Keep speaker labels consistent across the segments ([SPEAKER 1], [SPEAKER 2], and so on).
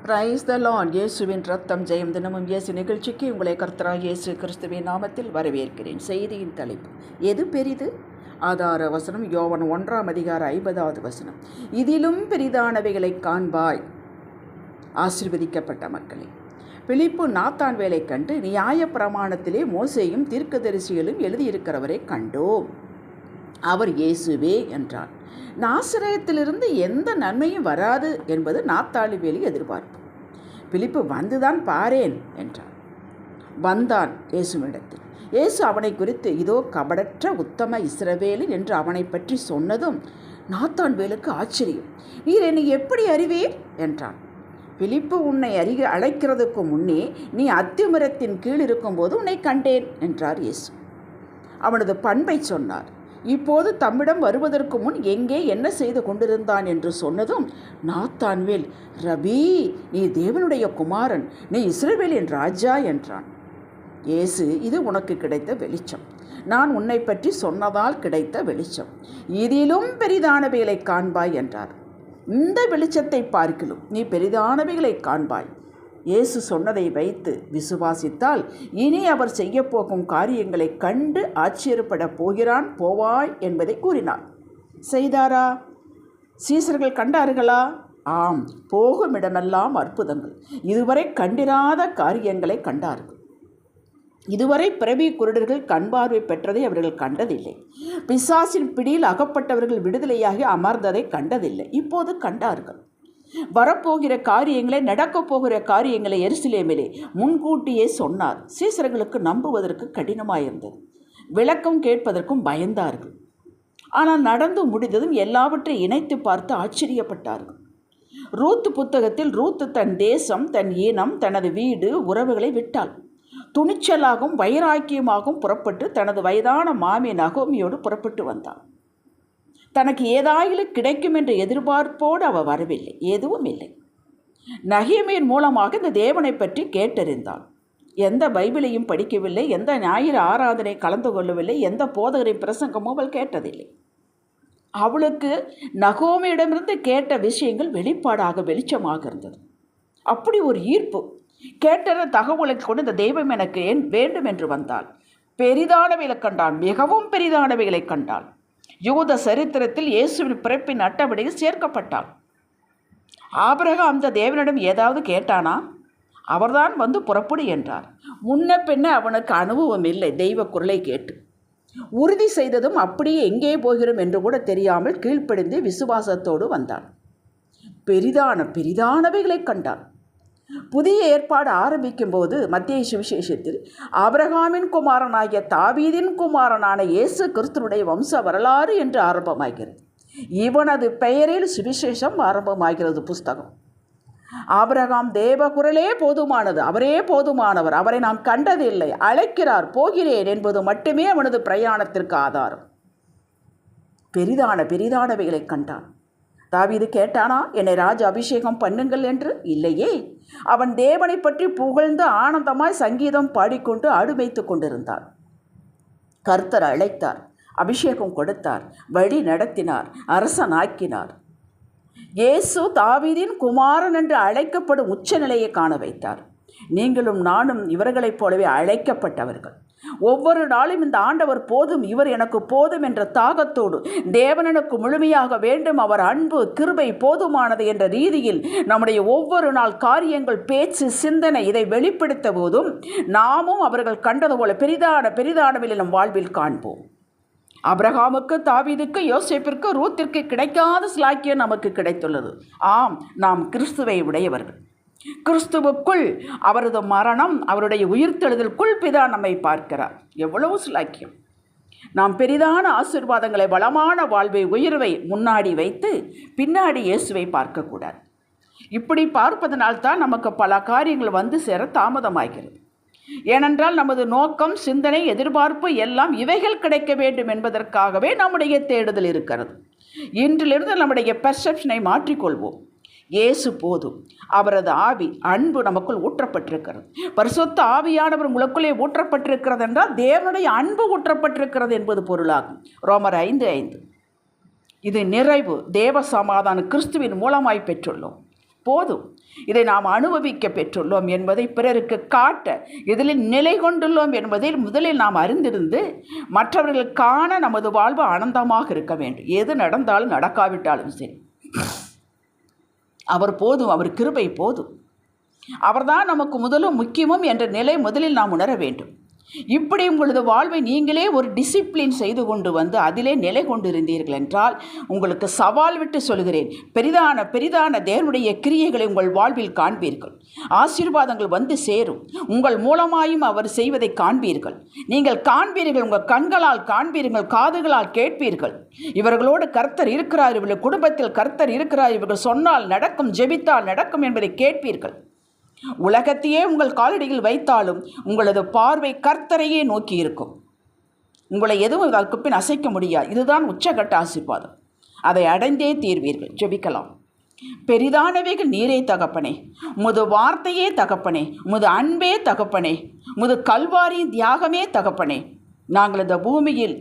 [SPEAKER 1] Praise the Lord. இயேசுவின் ரத்தம் ஜெயம். தினமும் இயேசு நிகழ்ச்சிக்கு உங்களை கர்த்தராகிய இயேசு கிறிஸ்துவின் நாமத்தில் வரவேற்கிறேன். செய்தியின் தலைப்பு எது பெரிது? ஆதார வசனம் யோவான் 1:50. இதிலும் பெரிதானவைகளை காண்பாய். ஆசீர்வதிக்கப்பட்ட மக்களே, பிலிப்பு நாத்தான் வேலை கண்டு நியாயப்பிரமாணத்திலே மோசேயும் தீர்க்கதரிசிகளும் எழுதியிருக்கிறவரை கண்டோம். அவர் இயேசுவே என்றார். நாசரேத்திலிருந்து எந்த நன்மையும் வராது என்பது நாத்தாளி வேலி எதிர்பார்ப்பு. பிலிப்பு வந்துதான் பாரேன் என்றார். வந்தான் இயேசுவிடத்தில். இயேசு அவனை குறித்து இதோ கபடற்ற உத்தம இஸ்ரவேலன் என்று அவனை பற்றி சொன்னதும் நாத்தான் வேலுக்கு ஆச்சரியம். நீர் என்னை எப்படி அறிவீர் என்றான். பிலிப்பு உன்னை அழைக்கிறதுக்கு முன்னே நீ அத்திமரத்தின் கீழ் இருக்கும்போது உன்னை கண்டேன் என்றார் இயேசு. அவனது பண்பை சொன்னார். இப்போது தம்மிடம் வருவதற்கு முன் எங்கே என்ன செய்து கொண்டிருந்தான் என்று சொன்னதும் நாத்தான்வேல், ரபி, நீ தேவனுடைய குமாரன், நீ இஸ்ரவேலின் ராஜா என்றான். இயேசு, இது உனக்கு கிடைத்த வெளிச்சம், நான் உன்னை பற்றி சொன்னதால் கிடைத்த வெளிச்சம். இதிலும் பெரிதானவைகளை காண்பாய் என்றார். இந்த வெளிச்சத்தை பார்க்கிலும் நீ பெரிதானவைகளை காண்பாய். இயேசு சொன்னதை வைத்து விசுவாசித்தால் இனி அவர் செய்யப்போகும் காரியங்களை கண்டு ஆச்சரியப்பட போவாய் என்பதை கூறினார். செய்தாரா? சீசர்கள் கண்டார்களா? ஆம், போகும் இடமெல்லாம் அற்புதங்கள். இதுவரை கண்டிராத காரியங்களை கண்டார்கள். இதுவரை பிறவி குருடர்கள் கண்பார்வை பெற்றதை அவர்கள் கண்டதில்லை. பிசாசின் பிடியில் அகப்பட்டவர்கள் விடுதலையாகி அமர்ந்ததை கண்டதில்லை. இப்போது கண்டார்கள். வரப்போகிற காரியங்களை, நடக்கப் போகிற காரியங்களை எருசலேமிலே முன்கூட்டியே சொன்னார். சீசர்களுக்கு நம்புவதற்கு கடினமாயிருந்தது. விளக்கம் கேட்பதற்கும் பயந்தார்கள். ஆனால் நடந்து முடிந்ததும் எல்லாவற்றையும் இணைத்து பார்த்து ஆச்சரியப்பட்டார்கள். ரூத்து புத்தகத்தில் ரூத்து தன் தேசம், தன் இனம், தனது வீடு, உறவுகளை விட்டாள். துணிச்சலாகவும் வைராக்கியமாகவும் புறப்பட்டு தனது வயதான மாமி நகோமியோடு புறப்பட்டு வந்தாள். தனக்கு ஏதாயிலும் கிடைக்கும் என்ற எதிர்பார்ப்போடு அவள் வரவில்லை. எதுவும் இல்லை. நகோமியின் மூலமாக இந்த தேவனை பற்றி கேட்டறிந்தாள். எந்த பைபிளையும் படிக்கவில்லை, எந்த ஞாயிறு ஆராதனை கலந்து கொள்ளவில்லை, எந்த போதகரின் பிரசங்கமும் அவள் கேட்டதில்லை. அவளுக்கு நகோமியிடமிருந்து கேட்ட விஷயங்கள் வெளிப்பாடாக வெளிச்சமாக இருந்தது. அப்படி ஒரு ஈர்ப்பு. கேட்ட தகவலை கொண்டு இந்த தெய்வம் எனக்கு வேண்டும் என்று வந்தாள். பெரிதானவைகளை கண்டாள், மிகவும் பெரிதானவைகளை கண்டாள். யூத சரித்திரத்தில் இயேசுவின் பிறப்பின் அட்டவணையில் சேர்க்கப்பட்டாள். ஆபிரகாம் அந்த தேவனிடம் ஏதாவது கேட்டானா? அவர்தான் வந்து புறப்படு என்றார். முன்ன பின்ன அவனுக்கு அனுபவம் இல்லை. தெய்வ குரலை கேட்டு உறுதி செய்ததும் அப்படியே எங்கே போகிறோம் என்று கூட தெரியாமல் கீழ்ப்படிந்து விசுவாசத்தோடு வந்தான். பெரிதானவைகளை கண்டான். புதிய ஏற்பாடு ஆரம்பிக்கும் போது மத்தேயு சுவிசேஷத்தில் ஆபிரகாமின் குமாரனாகிய தாவீதின் குமாரனான இயேசு கிறிஸ்துவுடைய வம்ச வரலாறு என்று ஆரம்பமாகிறது. இவனது பெயரில் சுவிசேஷம் ஆரம்பமாகிறது. புஸ்தகம். ஆபிரகாம் தேவகுரலே போதுமானது, அவரே போதுமானவர், அவரை நாம் கண்டதில்லை, அழைக்கிறார், போகிறேன் என்பது மட்டுமே அவனது பிரயாணத்திற்கு ஆதாரம். பெரிதானவைகளை கண்டான். தாவீது கேட்டானா, என்னை ராஜ அபிஷேகம் பண்ணுங்கள் என்று? இல்லையே. அவன் தேவனை பற்றி புகழ்ந்து ஆனந்தமாய் சங்கீதம் பாடிக்கொண்டு அடுமைத்து கொண்டிருந்தான். கர்த்தர் அழைத்தார், அபிஷேகம் கொடுத்தார், வழி நடத்தினார், அரசனாக்கினார். இயேசு தாவீதின் குமாரன் என்று அழைக்கப்படும் உச்சநிலையை காண வைத்தார். நீங்களும் நானும் இவர்களைப் போலவே அழைக்கப்பட்டவர்கள். ஒவ்வொரு நாளும் இந்த ஆண்டவர் போதும், இவர் எனக்கு போதும் என்ற தாகத்தோடு தேவனனுக்கு முழுமையாக வேண்டும், அவர் அன்பு கிருபை போதுமானது என்ற ரீதியில் நம்முடைய ஒவ்வொரு நாள் காரியங்கள், பேச்சு, சிந்தனை இதை வெளிப்படுத்த போதும் நாமும் அவர்கள் கண்டது போல பெரிதானவில் நம் வாழ்வில் காண்போம். ஆபிரகாமுக்கு, தாவீதுக்கு, யோசேப்பிற்கு, ரூத்திற்கு கிடைக்காத சிலாக்கியம் நமக்கு கிடைத்துள்ளது. ஆம், நாம் கிறிஸ்துவை உடையவர்கள். கிறிஸ்துவுக்குள் அவரது மரணம், அவருடைய உயிர்த்தெழுதலுக்குள் பிதா நம்மை பார்க்கிறார். எவ்வளவு சிலாக்கியம்! நாம் பெரிதான ஆசீர்வாதங்களை, வளமான வாழ்வை, உயர்வை முன்னாடி வைத்து பின்னாடி இயேசுவை பார்க்கக்கூடாது. இப்படி பார்ப்பதனால்தான் நமக்கு பல காரியங்கள் வந்து சேர தாமதமாகிறது. ஏனென்றால் நமது நோக்கம், சிந்தனை, எதிர்பார்ப்பு எல்லாம் இவைகள் கிடைக்க வேண்டும் என்பதற்காகவே நம்முடைய தேடுதல் இருக்கிறது. இன்றிலிருந்து நம்முடைய பெர்செப்ஷனை மாற்றிக்கொள்வோம். இயேசு போதும், அவரது ஆவி, அன்பு நமக்குள் ஊற்றப்பட்டிருக்கிறது. பரிசுத்த ஆவியானவர் உங்களுக்குள்ளே ஊற்றப்பட்டிருக்கிறது என்றால் தேவனுடைய அன்பு ஊற்றப்பட்டிருக்கிறது என்பது பொருளாகும். ரோமர் 5:5. இது நிறைவு, தேவ சமாதானம் கிறிஸ்துவின் மூலமாய் பெற்றுள்ளோம். போதும். இதை நாம் அனுபவிக்க பெற்றுள்ளோம் என்பதை பிறருக்கு காட்ட, இதில் நிலை கொண்டுள்ளோம் என்பதை முதலில் நாம் அறிந்திருந்து மற்றவர்கள் காண நமது வாழ்வு ஆனந்தமாக இருக்க வேண்டும். எது நடந்தாலும் நடக்காவிட்டாலும் சரி, அவர் போதும், அவர் கிருபை போதும், அவர்தான் நமக்கு முதலும் முக்கியமும் என்ற நிலை முதலில் நாம் உணர வேண்டும். இப்படி உங்களது வாழ்வை நீங்களே ஒரு டிசிப்ளின் செய்து கொண்டு வந்து அதிலே நிலை கொண்டிருந்தீர்கள் என்றால், உங்களுக்கு சவால் விட்டு சொல்கிறேன், பெரிதான தேவனுடைய கிரியைகளை உங்கள் வாழ்வில் காண்பீர்கள். ஆசீர்வாதங்கள் வந்து சேரும். உங்கள் மூலமாயும் அவர் செய்வதை காண்பீர்கள். நீங்கள் காண்பீர்கள், உங்கள் கண்களால் காண்பீர்கள், காதுகளால் கேட்பீர்கள். இவர்களோடு கர்த்தர் இருக்கிறார், இவர்கள் குடும்பத்தில் கர்த்தர் இருக்கிறார், இவர்கள் சொன்னால் நடக்கும், ஜெபித்தால் நடக்கும் என்பதை கேட்பீர்கள். உலகத்தையே உங்கள் காலடியில் வைத்தாலும் உங்களது பார்வை கர்த்தரையே நோக்கி இருக்கும். உங்களை எதுவும் அதற்கு பின் அசைக்க முடியாது. இதுதான் உச்சகட்ட ஆசீர்வாதம். அதை அடைந்தே தீர்வீர்கள். ஜெபிக்கலாம். பெரிதானவைகள் நீரே தகப்பனே, உமது வார்த்தையே தகப்பனே, உமது அன்பே தகப்பனே, உமது கல்வாரியின் தியாகமே தகப்பனே. நாங்கள் இந்த பூமியில்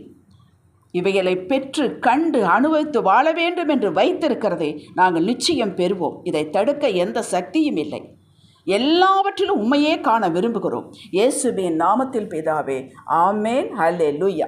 [SPEAKER 1] இவைகளை பெற்று கண்டு அனுபவித்து வாழ வேண்டும் என்று வைத்திருக்கிறதை நாங்கள் நிச்சயம் பெறுவோம். இதை தடுக்க எந்த சக்தியும் இல்லை. எல்லாவற்றிலும் உம்மையே காண விரும்புகிறோம். இயேசுவின் நாமத்தில் பிதாவே, ஆமேன். ஹல்லேலூயா.